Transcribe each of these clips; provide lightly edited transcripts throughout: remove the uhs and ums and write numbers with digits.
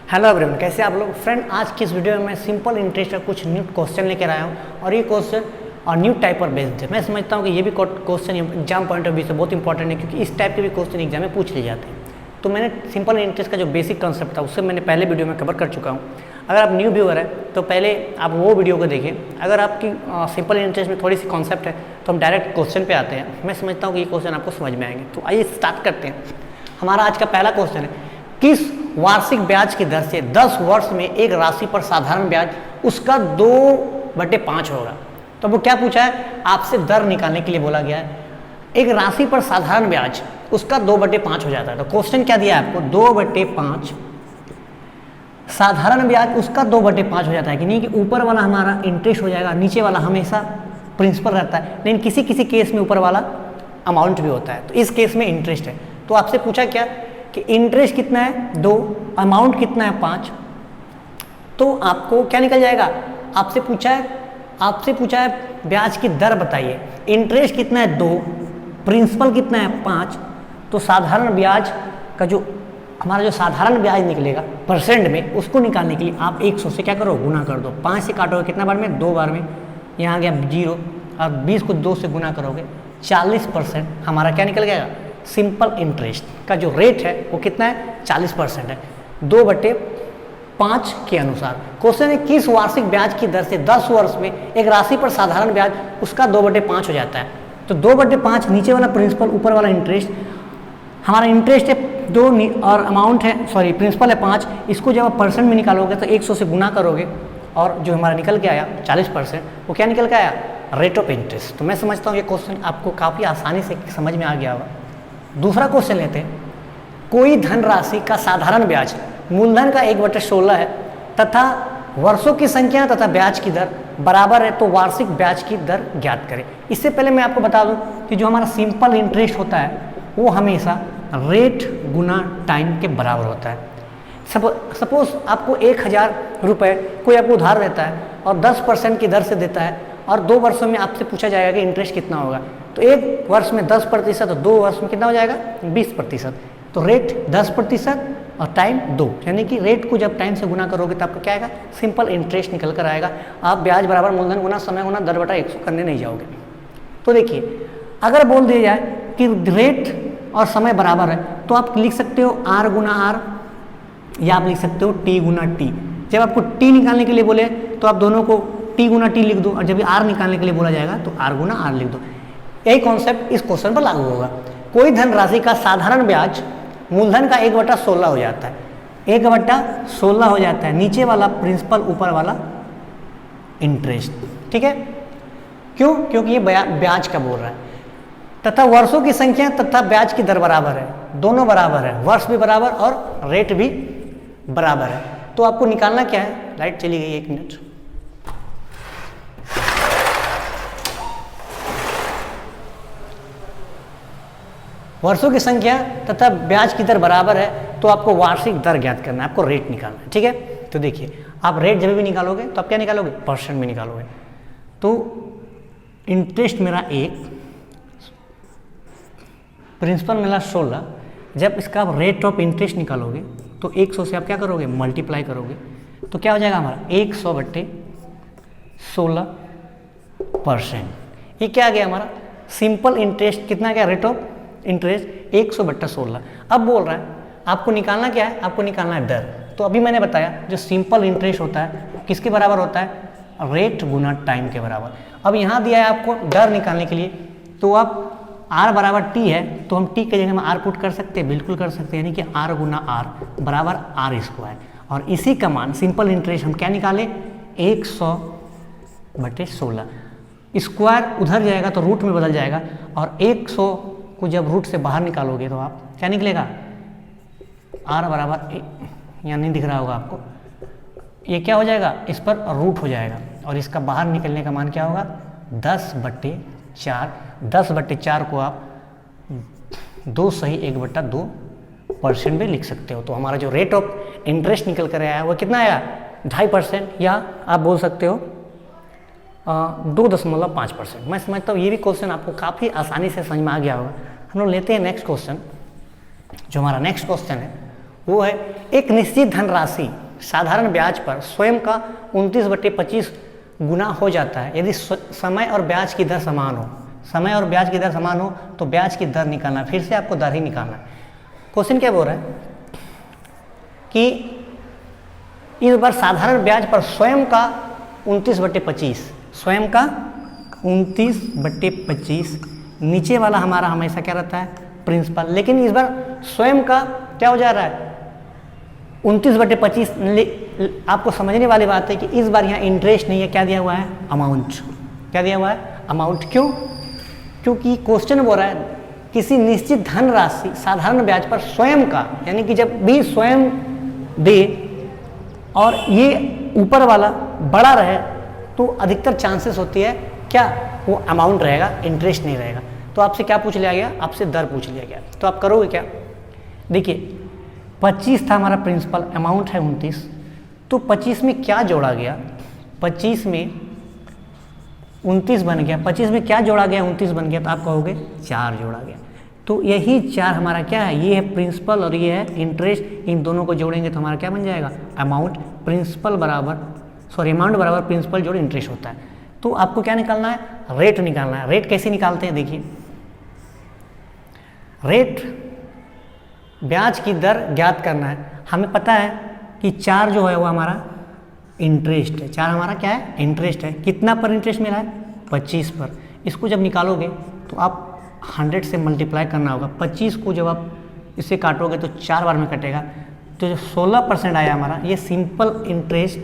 Hello everyone, कैसे आप लोग। फ्रेंड, आज की इस वीडियो में मैं सिंपल इंटरेस्ट का कुछ न्यू क्वेश्चन लेकर आया हूँ और ये क्वेश्चन और न्यू टाइप पर बेस्ड है। मैं समझता हूँ कि ये भी question exam point of view से बहुत इंपॉर्टेंट है, क्योंकि इस टाइप के भी क्वेश्चन एग्जाम में पूछ लिए जाते हैं। तो मैंने सिंपल इंटरेस्ट का जो बेसिक कंसेप्ट था उससे मैंने पहले वीडियो में कवर कर चुका हूँ। अगर आप न्यू व्यूअर है तो पहले आप वो वीडियो को देखें। अगर आपकी सिंपल इंटरेस्ट में थोड़ी सी कॉन्सेप्ट है तो हम डायरेक्ट क्वेश्चन पे आते हैं। मैं समझता हूँ कि ये क्वेश्चन आपको समझ में आएंगे। तो आइए स्टार्ट करते हैं। हमारा आज का पहला क्वेश्चन है, किस वार्षिक ब्याज की दर से 10 वर्ष में एक राशि पर साधारण ब्याज उसका 2/5 होगा। तो वो क्या पूछा है, आपसे दर निकालने के लिए बोला गया है। एक राशि पर साधारण ब्याज उसका 2/5 हो जाता है। तो क्वेश्चन क्या दिया है आपको, 2/5 साधारण ब्याज उसका 2/5 हो जाता है कि नहीं, कि ऊपर वाला हमारा इंटरेस्ट हो जाएगा, नीचे वाला हमेशा प्रिंसिपल रहता है। लेकिन किसी किसी केस में ऊपर वाला अमाउंट भी होता है। तो इस केस में इंटरेस्ट है। तो आपसे पूछा क्या कि इंटरेस्ट कितना है 2, अमाउंट कितना है 5। तो आपको क्या निकल जाएगा, आपसे पूछा है ब्याज की दर बताइए। इंटरेस्ट कितना है 2, प्रिंसिपल कितना है 5। तो साधारण ब्याज का जो हमारा जो साधारण ब्याज निकलेगा परसेंट में, उसको निकालने के लिए आप 100 से क्या करो, गुना कर दो। 5 से काटोगे कितना बार में, 2 बार में, यहाँ गया 0। और 20 को 2 से गुना करोगे 40% हमारा क्या निकल गया, सिंपल इंटरेस्ट का जो रेट है वो कितना है, 40% है 2/5 के अनुसार। क्वेश्चन है, किस वार्षिक ब्याज की दर से 10 वर्ष में एक राशि पर साधारण ब्याज उसका 2/5 हो जाता है। तो 2/5 नीचे वाला प्रिंसिपल, ऊपर वाला इंटरेस्ट। हमारा इंटरेस्ट है 2 और अमाउंट है, सॉरी प्रिंसिपल है 5। इसको जब आप परसेंट में निकालोगे तो 100 से गुना करोगे और जो हमारा निकल के आया 40%, वो क्या निकल के आया, रेट ऑफ इंटरेस्ट। तो मैं समझता हूँ ये क्वेश्चन आपको काफ़ी आसानी से समझ में आ गया होगा। दूसरा क्वेश्चन लेते हैं, कोई धनराशि का साधारण ब्याज मूलधन का 1/16 है तथा वर्षों की संख्या तथा ब्याज की दर बराबर है, तो वार्षिक ब्याज की दर ज्ञात करें। इससे पहले मैं आपको बता दूं कि जो हमारा सिंपल इंटरेस्ट होता है वो हमेशा रेट गुना टाइम के बराबर होता है। सपोज आपको 1000 रुपये कोई आपको उधार देता है और 10% की दर से देता है, और 2 वर्षों में आपसे पूछा जाएगा कि इंटरेस्ट कितना होगा। तो 1 वर्ष में 10% और 2 वर्ष में कितना हो जाएगा, 20%। तो रेट 10% और टाइम 2, यानी कि रेट को जब टाइम से गुना करोगे तो आपका क्या आएगा, सिंपल इंटरेस्ट निकल कर आएगा। आप ब्याज बराबर मूलधन गुना समय गुना दर बटा 100 करने नहीं जाओगे। तो देखिए, अगर बोल दिया जाए कि रेट और समय बराबर है तो आप लिख सकते हो R गुना R, या आप लिख सकते हो T गुना T। जब आपको T निकालने के लिए बोले तो आप दोनों को T गुना T लिख दो, और जब R निकालने के लिए बोला जाएगा तो R गुना R लिख दो। यही कॉन्सेप्ट इस क्वेश्चन पर लागू होगा। कोई धनराशि का साधारण ब्याज मूलधन का 1/16 हो जाता है, 1/16 हो जाता है, नीचे वाला प्रिंसिपल ऊपर वाला इंटरेस्ट। ठीक है, क्यों, क्योंकि ये ब्याज का बोल रहा है। तथा वर्षों की संख्या तथा ब्याज की दर बराबर है, दोनों बराबर है, वर्ष भी बराबर और रेट भी बराबर है। तो आपको निकालना क्या है, लाइट चली गई 1 मिनट। वर्षों की संख्या तथा ब्याज की दर बराबर है, तो आपको वार्षिक दर ज्ञात करना है, आपको रेट निकालना है। ठीक है, तो देखिए, आप रेट जब भी निकालोगे तो आप क्या निकालोगे, परसेंट में निकालोगे। तो इंटरेस्ट मेरा 1, प्रिंसिपल मेरा 16। जब इसका आप रेट ऑफ इंटरेस्ट निकालोगे तो 100 से आप क्या करोगे, मल्टीप्लाई करोगे, तो क्या हो जाएगा हमारा 100/16%। ये क्या आ गया हमारा सिंपल इंटरेस्ट, कितना क्या, रेट ऑफ इंटरेस्ट 100/16। अब बोल रहा है आपको निकालना क्या है, आपको निकालना है दर। तो अभी मैंने बताया जो सिंपल इंटरेस्ट होता है किसके बराबर होता है, रेट गुना टाइम के बराबर। अब यहाँ दिया है आपको दर निकालने के लिए, तो आप R बराबर T है तो हम T के जगह में R पुट कर सकते हैं, बिल्कुल कर सकते हैं, यानी कि R गुना R बराबर R²। और इसी का मान सिंपल इंटरेस्ट हम क्या निकाले, 100/16। स्क्वायर उधर जाएगा तो रूट में बदल जाएगा, और 100 को जब रूट से बाहर निकालोगे तो आप क्या निकलेगा, R बराबर, यहाँ नहीं दिख रहा होगा आपको, ये क्या हो जाएगा, इस पर रूट हो जाएगा, और इसका बाहर निकलने का मान क्या होगा, 10/4। 10/4 को आप 2 सही 1/2% भी लिख सकते हो। तो हमारा जो रेट ऑफ इंटरेस्ट निकल कर आया है वो कितना आया, 2.5%, या आप बोल सकते हो 2.5%। मैं समझता हूँ ये भी क्वेश्चन आपको काफ़ी आसानी से समझ में आ गया होगा। हम लोग लेते हैं नेक्स्ट क्वेश्चन। जो हमारा नेक्स्ट क्वेश्चन है वो है एक निश्चित धनराशि साधारण ब्याज पर स्वयं का 29/25 गुना हो जाता है यदि समय और ब्याज की दर समान हो। समय और ब्याज की दर समान हो तो ब्याज की दर निकालना है, फिर से आपको दर ही निकालना है। क्वेश्चन क्या बोल रहा है कि इस बार साधारण ब्याज पर स्वयं का 29/25, स्वयं का 29/25, नीचे वाला हमारा हमेशा क्या रहता है, प्रिंसिपल। लेकिन इस बार स्वयं का क्या हो जा रहा है, 29/25। आपको समझने वाली बात है कि इस बार यहाँ इंटरेस्ट नहीं है, क्या दिया हुआ है, अमाउंट। क्या दिया हुआ है, अमाउंट। क्यों? क्योंकि क्वेश्चन बोल रहा है किसी निश्चित धनराशि साधारण ब्याज पर स्वयं का, यानी कि जब भी स्वयं दे और ये ऊपर वाला बड़ा रहे तो अधिकतर चांसेस होती है क्या, वो अमाउंट रहेगा, इंटरेस्ट नहीं रहेगा। तो आपसे क्या पूछ लिया गया, आपसे दर पूछ लिया गया। तो आप करोगे क्या, देखिए 25 था हमारा प्रिंसिपल, अमाउंट है 29, तो 25 में क्या जोड़ा गया, 25 में 29 बन गया, 25 में क्या जोड़ा गया, 29 बन गया, तो आप कहोगे 4 जोड़ा गया। तो यही 4 हमारा क्या है, ये है प्रिंसिपल और ये है इंटरेस्ट, इन दोनों को जोड़ेंगे तो हमारा क्या बन जाएगा, अमाउंट। प्रिंसिपल बराबर अमाउंट बराबर प्रिंसिपल जोड़ इंटरेस्ट होता है। तो आपको क्या निकालना है, रेट निकालना है। रेट कैसे निकालते हैं, देखिए रेट ब्याज की दर ज्ञात करना है। हमें पता है कि 4 जो है वो हमारा इंटरेस्ट है, 4 हमारा क्या है, इंटरेस्ट है। कितना पर इंटरेस्ट मिला है, 25 पर। इसको जब निकालोगे तो आप 100 से मल्टीप्लाई करना होगा। 25 को जब आप इससे काटोगे तो 4 बार में कटेगा, तो जो 16% आया हमारा, ये simple interest,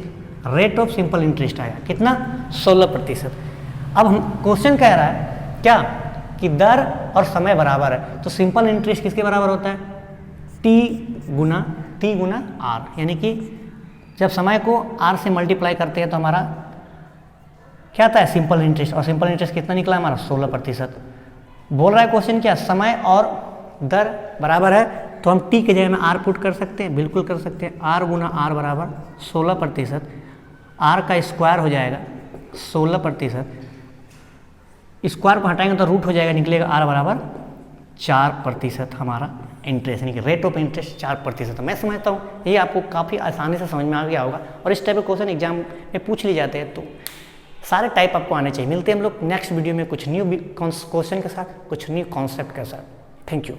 rate of simple interest आया। कितना, 16%। अब हम क्वेश्चन कह रहा है क्या कि दर और समय बराबर है, तो सिंपल इंटरेस्ट किसके बराबर होता है, T गुना R। यानी कि जब समय को R से मल्टीप्लाई करते हैं तो हमारा क्या आता है, सिंपल इंटरेस्ट। और सिंपल इंटरेस्ट कितना निकला हमारा, 16%। बोल रहा है क्वेश्चन क्या, समय और दर बराबर है, तो हम T के जगह में R पुट कर सकते हैं, बिल्कुल कर सकते हैं। R गुना R बराबर 16%, R का स्क्वायर हो जाएगा 16%, स्क्वायर को हटाएंगे तो रूट हो जाएगा, निकलेगा R बराबर 4% हमारा इंटरेस्ट, यानी कि रेट ऑफ इंटरेस्ट 4%। मैं समझता हूँ ये आपको काफ़ी आसानी से समझ में आ गया होगा, और इस टाइप के क्वेश्चन एग्जाम में पूछ लिए जाते हैं, तो सारे टाइप आपको आने चाहिए। मिलते हैं हम लोग नेक्स्ट वीडियो में कुछ न्यू क्वेश्चन के साथ, कुछ न्यू कॉन्सेप्ट के साथ। Thank you.